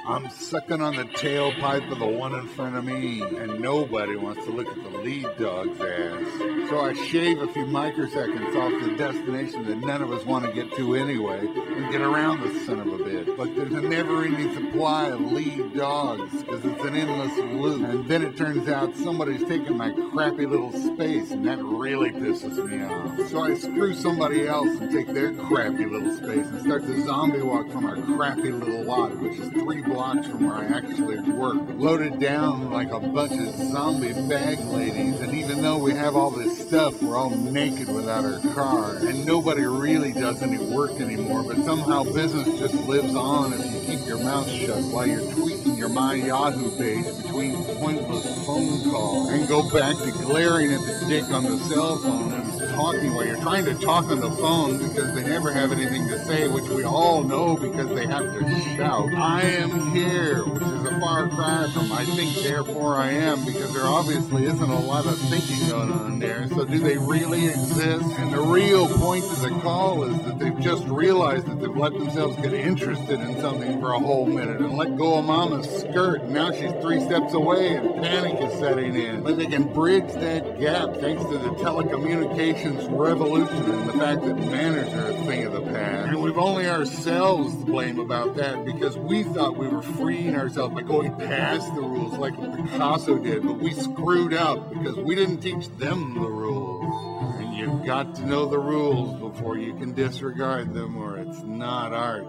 I'm sucking on the tailpipe of the one in front of me, and nobody wants to look at the lead dog's ass. So I shave a few microseconds off the destination that none of us want to get to anyway, and get around the son of a bitch. But there's a never-ending supply of lead dogs, because it's an endless loop. And then it turns out somebody's taking my crappy little space, and that really pisses me off. So I screw somebody else and take their crappy little space, and start the zombie walk from our crappy little lot, which is 3 blocks from where I actually work, loaded down like a bunch of zombie bag ladies. And even though we have all this stuff, we're all naked without our car, and nobody really does any work anymore, but somehow business just lives on if you keep your mouth shut while you're tweaking your My Yahoo page between pointless phone calls, and go back to glaring at the dick on the cell phone and talking while you're trying to talk on the phone because they never have anything to say, which we all know because they have to shout, "I am here," which is a far cry from "I think therefore I am," because there obviously isn't a lot of thinking going on there. So do they really exist? And the real point of the call is that they've just realized that they've let themselves get interested in something for a whole minute and let go of mama's skirt, and now she's 3 steps away and panic is setting in. But they can bridge that gap thanks to the telecommunications revolution and the fact that manners are a thing of the past. And we've only ourselves to blame about that, because we thought we were freeing ourselves by going past the rules like Picasso did, but we screwed up because we didn't teach them the rules. And you've got to know the rules before you can disregard them, or it's not art,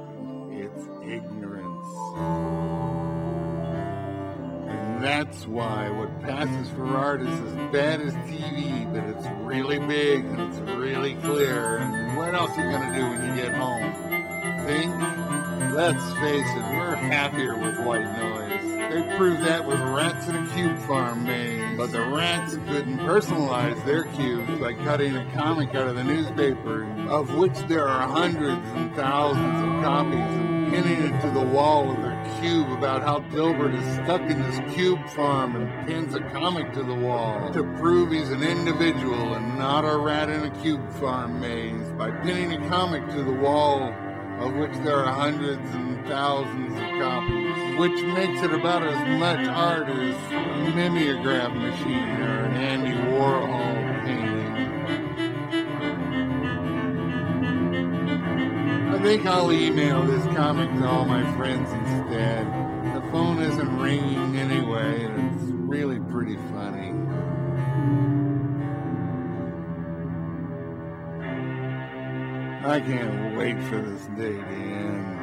it's ignorance. And that's why what passes for art is as bad as TV, but it's really big and it's really clear. And what else are you going to do when you get home? Think? Let's face it, we're happier with white noise. They proved that with rats in a cube farm maze. But the rats couldn't personalize their cubes by cutting a comic out of the newspaper, of which there are hundreds and thousands of copies, and pinning it to the wall of their cube about how Dilbert is stuck in this cube farm, and pins a comic to the wall to prove he's an individual and not a rat in a cube farm maze by pinning a comic to the wall, of which there are hundreds and thousands of copies, which makes it about as much art as a mimeograph machine or an Andy Warhol painting. I think I'll email this comic to all my friends instead. The phone isn't ringing anyway, and it's really pretty funny. I can't wait for this day to end.